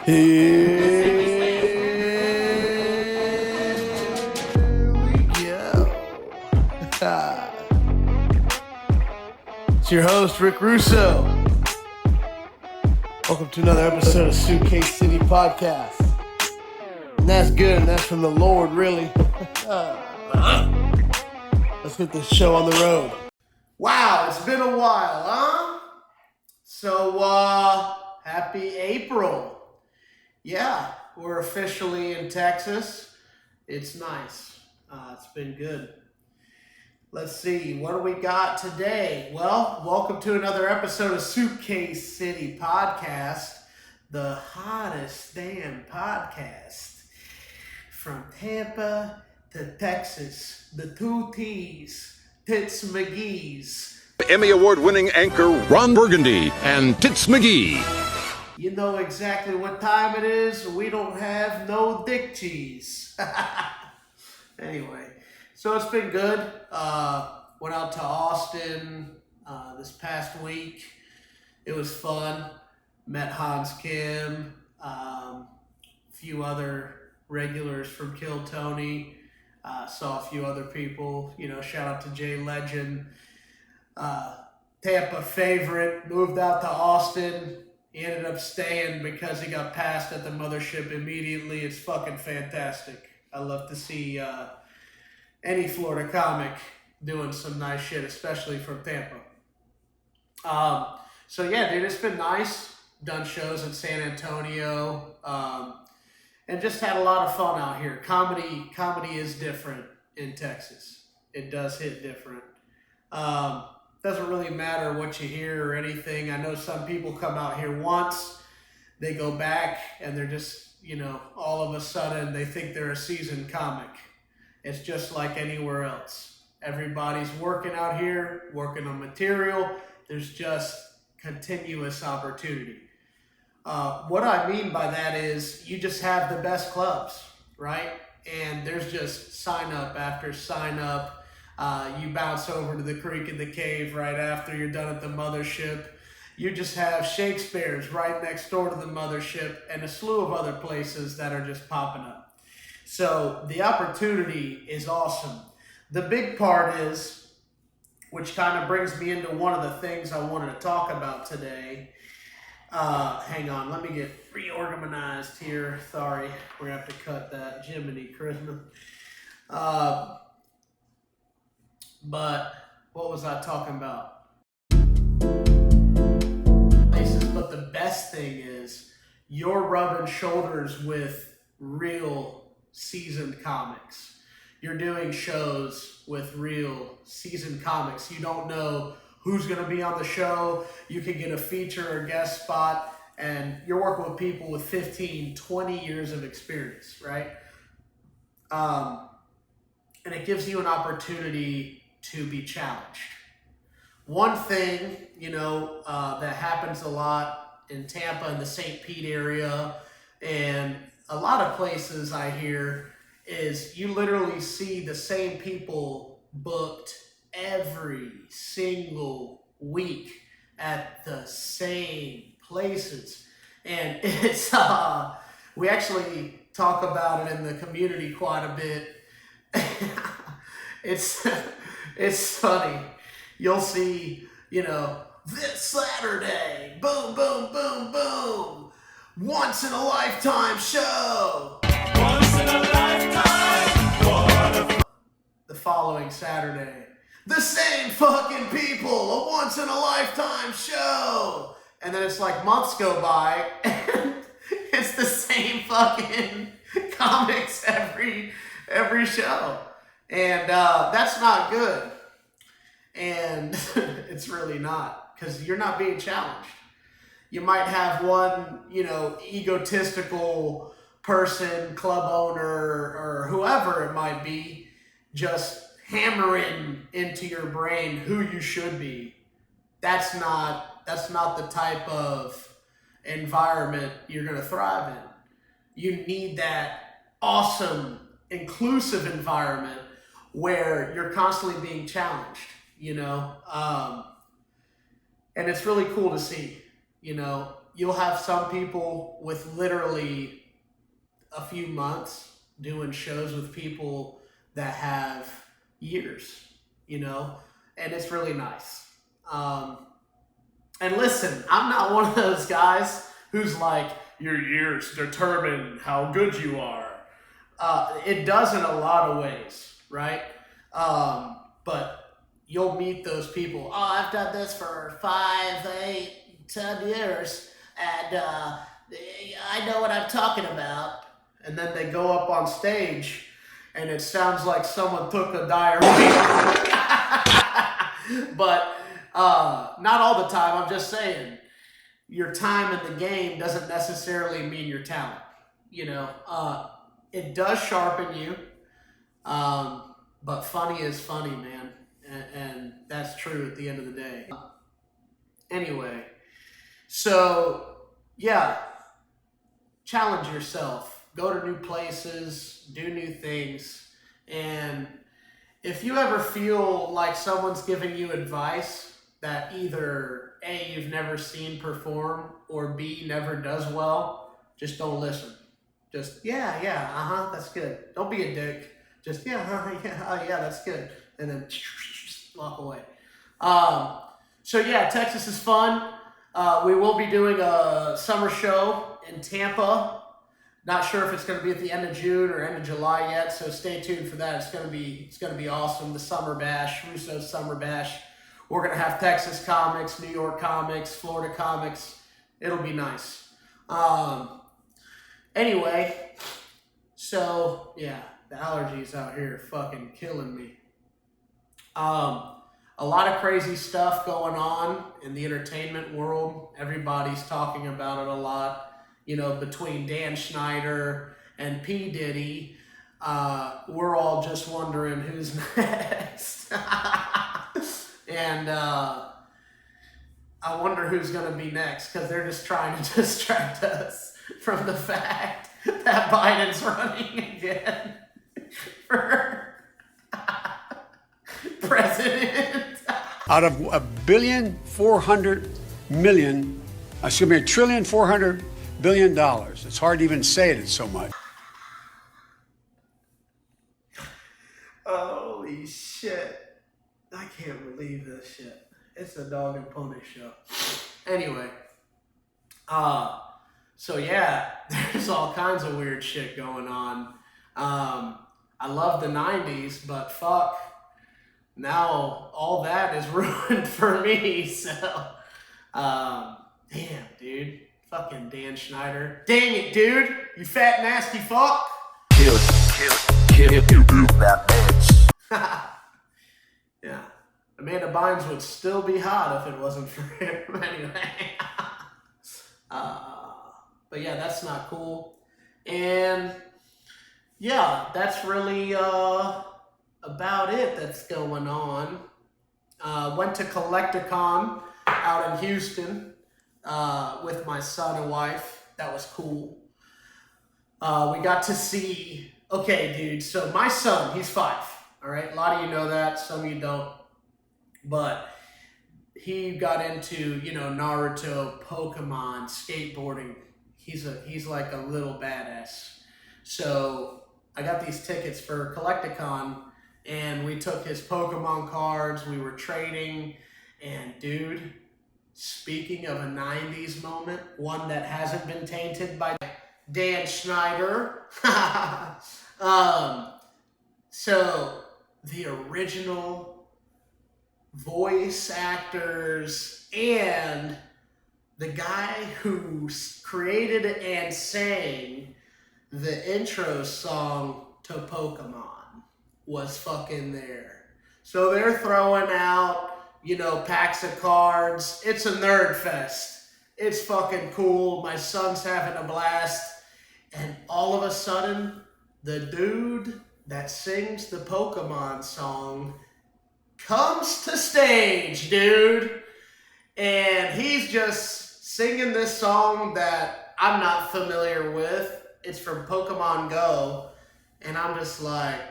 Here we go. It's your host, Rick Russo. Welcome to another episode of Suitcase City Podcast. And that's good, and that's from the Lord, really. Let's get this show on the road. Wow, it's been a while, huh? So, happy April. Yeah, we're officially in Texas. It's nice. It's been good. Let's see, what do we got today? Well, welcome to another episode of Suitcase City Podcast, the hottest damn podcast from Tampa to Texas, the two T's, Tits McGee's. Emmy Award-winning anchor Ron Burgundy and Tits McGee. You know exactly what time it is. We don't have no dick cheese. Anyway, so it's been good. Went out to Austin this past week. It was fun. Met Hans Kim, a few other regulars from Kill Tony. Saw a few other people. You know, shout out to Jay Legend. Tampa favorite. Moved out to Austin. He ended up staying because he got passed at the mothership immediately. It's fucking fantastic. I love to see any Florida comic doing some nice shit, especially from Tampa. So yeah, dude, it's been nice. Done shows in San Antonio, and just had a lot of fun out here. Comedy is different in Texas. It does hit different. Doesn't really matter what you hear or anything. I know some people come out here once, they go back, and they're just, you know, all of a sudden they think they're a seasoned comic. It's just like anywhere else. Everybody's working out here, working on material. There's just continuous opportunity. What I mean by that is you just have the best clubs, right? And there's just sign up after sign up. You bounce over to the Creek and the Cave right after you're done at the mothership. You just have Shakespeare's right next door to the mothership and a slew of other places that are just popping up. So the opportunity is awesome. The big part is, which kind of brings me into one of the things I wanted to talk about today. Hang on, let me get reorganized here. Sorry, we're going to have to cut that. Jiminy Christmas. But what was I talking about? But the best thing is you're rubbing shoulders with real seasoned comics. You're doing shows with real seasoned comics. You don't know who's going to be on the show. You can get a feature or guest spot, and you're working with people with 15, 20 years of experience, right? And it gives you an opportunity to be challenged. One thing, you know, that happens a lot in Tampa and the St. Pete area and a lot of places I hear is you literally see the same people booked every single week at the same places. And it's, we actually talk about it in the community quite a bit. It's funny. You'll see, you know, this Saturday, boom, boom, boom, boom, once in a lifetime show. Once in a lifetime. The following Saturday, the same fucking people, a once in a lifetime show. And then it's like months go by, and it's the same fucking comics every show. And that's not good. And it's really not, because you're not being challenged. You might have one, you know, egotistical person, club owner, or whoever it might be, just hammering into your brain who you should be. That's not the type of environment you're going to thrive in. You need that awesome, inclusive environment where you're constantly being challenged, you know? And it's really cool to see, you know? you'll have some people with literally a few months doing shows with people that have years, and it's really nice. And listen, I'm not one of those guys who's like, your years determine how good you are. It does in a lot of ways, right? But you'll meet those people. Oh, I've done this for 5, 8, 10 years, and I know what I'm talking about. And then they go up on stage, and it sounds like someone took a diarrhea. But not all the time. I'm just saying, your time in the game doesn't necessarily mean your talent. It does sharpen you. But funny is funny, man. And that's true at the end of the day. Anyway, so yeah, challenge yourself. Go to new places, do new things. And if you ever feel like someone's giving you advice that either A, you've never seen perform, or B, never does well, just don't listen. Just, yeah, that's good. Don't be a dick. Just, yeah, that's good. And then walk away. So yeah, Texas is fun. We will be doing a summer show in Tampa. Not sure if it's going to be at the end of June or end of July yet, so stay tuned for that. It's going to be awesome. The Summer Bash, Russo's Summer Bash. We're going to have Texas comics, New York comics, Florida comics. It'll be nice. Anyway, so yeah, the allergies out here are fucking killing me. A lot of crazy stuff going on in the entertainment world. Everybody's talking about it a lot. Between Dan Schneider and P. Diddy, we're all just wondering who's next. And I wonder who's going to be next, because they're just trying to distract us from the fact that Biden's running again for president. Out of $1.4 billion, $1.4 trillion. It's hard to even say it, it's so much. Holy shit. I can't believe this shit. It's a dog and pony show. Anyway. So yeah, there's all kinds of weird shit going on. I love the 90s, but fuck, now all that is ruined for me. So, damn, dude. Fucking Dan Schneider. Dang it, dude. You fat, nasty fuck. Kill that bitch. Yeah. Amanda Bynes would still be hot if it wasn't for him. Anyway. But yeah, that's not cool. And yeah, that's really about it that's going on. Went to Collecticon out in Houston with my son and wife. That was cool. We got to see, okay, dude, so my son, he's 5, all right? A lot of you know that, some of you don't. But he got into, Naruto, Pokemon, skateboarding. He's like a little badass. So I got these tickets for Collecticon, and we took his Pokemon cards. We were trading, and dude, speaking of a 90s moment, one that hasn't been tainted by Dan Schneider. So the original voice actors and the guy who created and sang the intro song to Pokemon was fucking there. So they're throwing out, packs of cards. It's a nerd fest. It's fucking cool. My son's having a blast. And all of a sudden, the dude that sings the Pokemon song comes to stage, dude. And he's just singing this song that I'm not familiar with. It's from Pokemon Go. And I'm just like,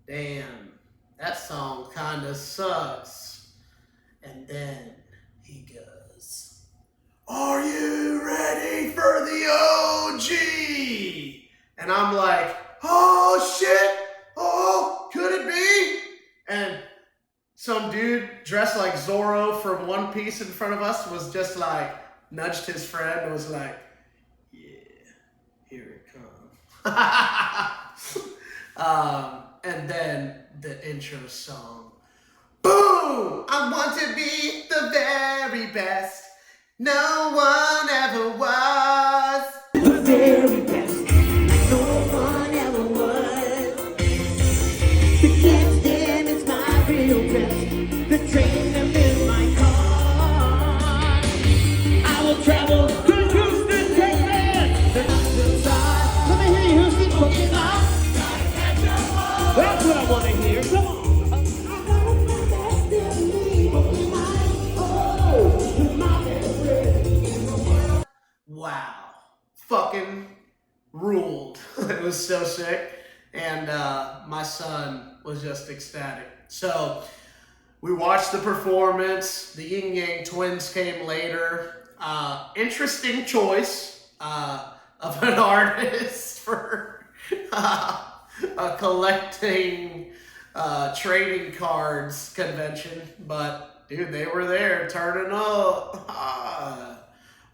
damn, that song kind of sucks. And then he goes, "Are you ready for the OG?" And I'm like, "Oh shit, oh, could it be?" And some dude dressed like Zorro from One Piece in front of us was just like, nudged his friend and was like, "Yeah, here it comes." And then the intro song. Boom! I want to be the very best. No one ever was. The very best. No one ever was. The captain is my real best. The trainer is my car. I will travel to Houston, Texas. The Houston side. Let me hear you, Houston. Put it out. That's what I want to hear. Come on. Wow. Fucking ruled. It was so sick. And my son was just ecstatic. So we watched the performance. The Yin Yang Twins came later. Interesting choice of an artist for a collecting trading cards convention. But dude, they were there turning up.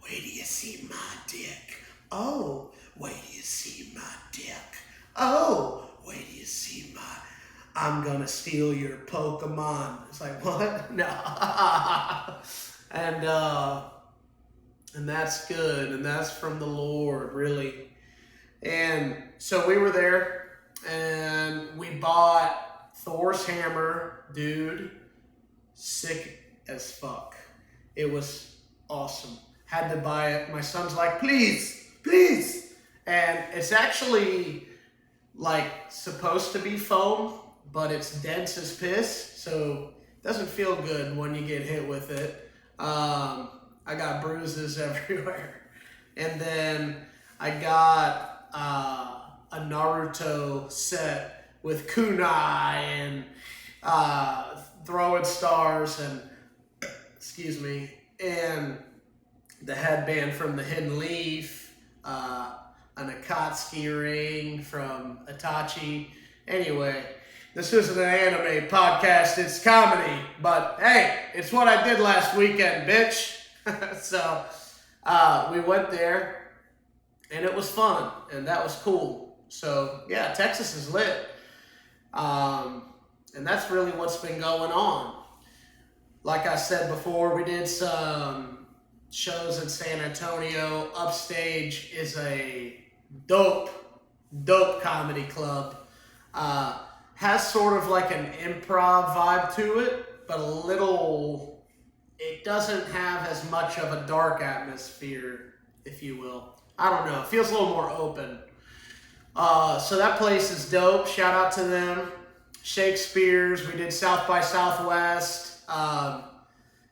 Wait till you see my dick. Oh, wait till you see my dick. Oh, wait till you see my... I'm gonna steal your Pokemon. It's like, what? No. And that's good. And that's from the Lord, really. And so we were there. And we bought Thor's hammer. Dude, sick as fuck. It was awesome. Had to buy it. My son's like, please, please. And it's actually like supposed to be foam, but it's dense as piss, so it doesn't feel good when you get hit with it. I got bruises everywhere. And then I got a Naruto set with kunai and throwing stars and, excuse me, and the headband from the Hidden Leaf, an Akatsuki ring from Itachi. Anyway, this isn't an anime podcast, it's comedy. But hey, it's what I did last weekend, bitch. So we went there, and it was fun, and that was cool. So yeah, Texas is lit. And that's really what's been going on. Like I said before, we did some shows in San Antonio. Upstage is a dope comedy club. Has sort of like an improv vibe to it, but it doesn't have as much of a dark atmosphere, if you will. I don't know, it feels a little more open. So that place is dope. Shout out to them. Shakespeare's, we did South by Southwest. Shout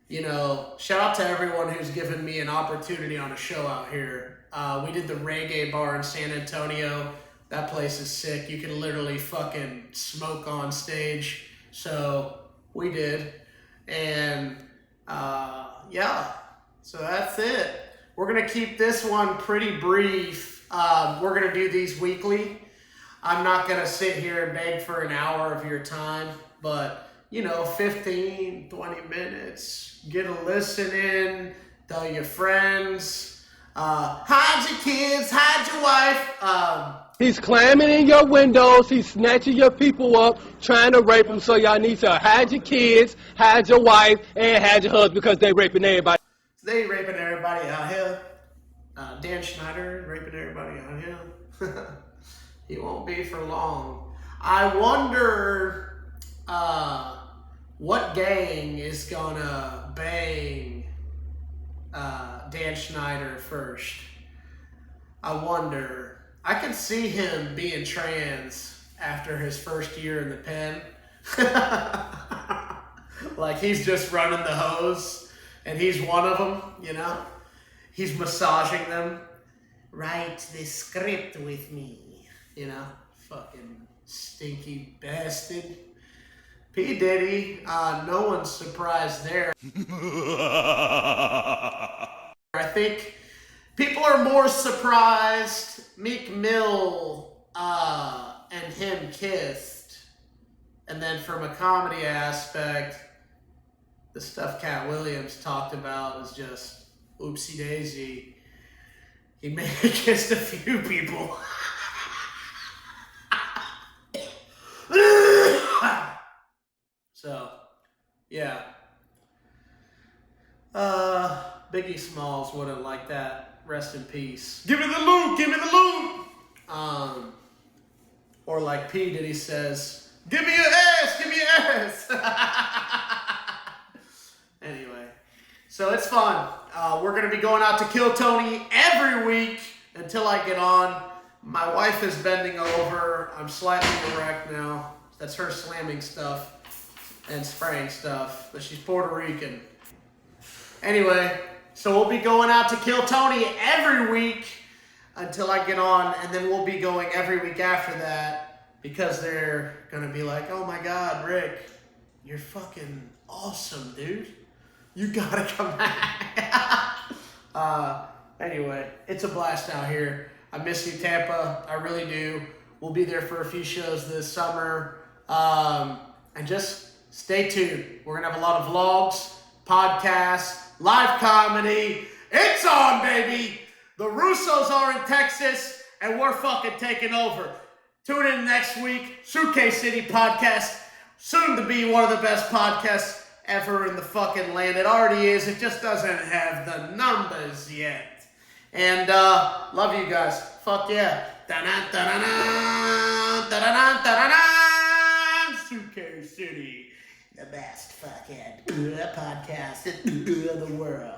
out to everyone who's given me an opportunity on a show out here. We did the Reggae Bar in San Antonio. That place is sick. You can literally fucking smoke on stage. So we did. And so that's it. We're going to keep this one pretty brief. We're going to do these weekly. I'm not going to sit here and beg for an hour of your time, but 15, 20 minutes, get a listen in, tell your friends, hide your kids, hide your wife. He's climbing in your windows, he's snatching your people up, trying to rape them, so y'all need to hide your kids, hide your wife, and hide your husband because they raping everybody. They raping everybody out here. Dan Schneider raping everybody out here. He won't be for long. I wonder what gang is gonna bang Dan Schneider first. I wonder. I could see him being trans after his first year in the pen. Like he's just running the hose and he's one of them, He's massaging them. Write this script with me, Fucking stinky bastard. P. Diddy, no one's surprised there. I think people are more surprised Meek Mill and him kissed. And then from a comedy aspect, the stuff Cat Williams talked about is just oopsie daisy. He may have kissed a few people. So, yeah. Biggie Smalls wouldn't like that. Rest in peace. Give me the loot! Give me the loot! Or like P. Diddy says, give me your ass! Give me your ass! Anyway, so it's fun. We're going to be going out to Kill Tony every week until I get on. My wife is bending over. I'm slightly erect now. That's her slamming stuff and spraying stuff, but she's Puerto Rican. Anyway, so we'll be going out to Kill Tony every week until I get on, and then we'll be going every week after that because they're going to be like, oh my God, Rick, you're fucking awesome, dude. You gotta come back. Anyway, it's a blast out here. I miss you, Tampa. I really do. We'll be there for a few shows this summer. And just stay tuned. We're gonna have a lot of vlogs, podcasts, live comedy. It's on, baby. The Russos are in Texas, and we're fucking taking over. Tune in next week. Suitcase City Podcast. Soon to be one of the best podcasts ever in the fucking land. It already is. It just doesn't have the numbers yet. And love you guys. Fuck yeah. Da-na, da-na-na, da-na-na, da-na-na. Suitcase City. The best fucking podcast in the world.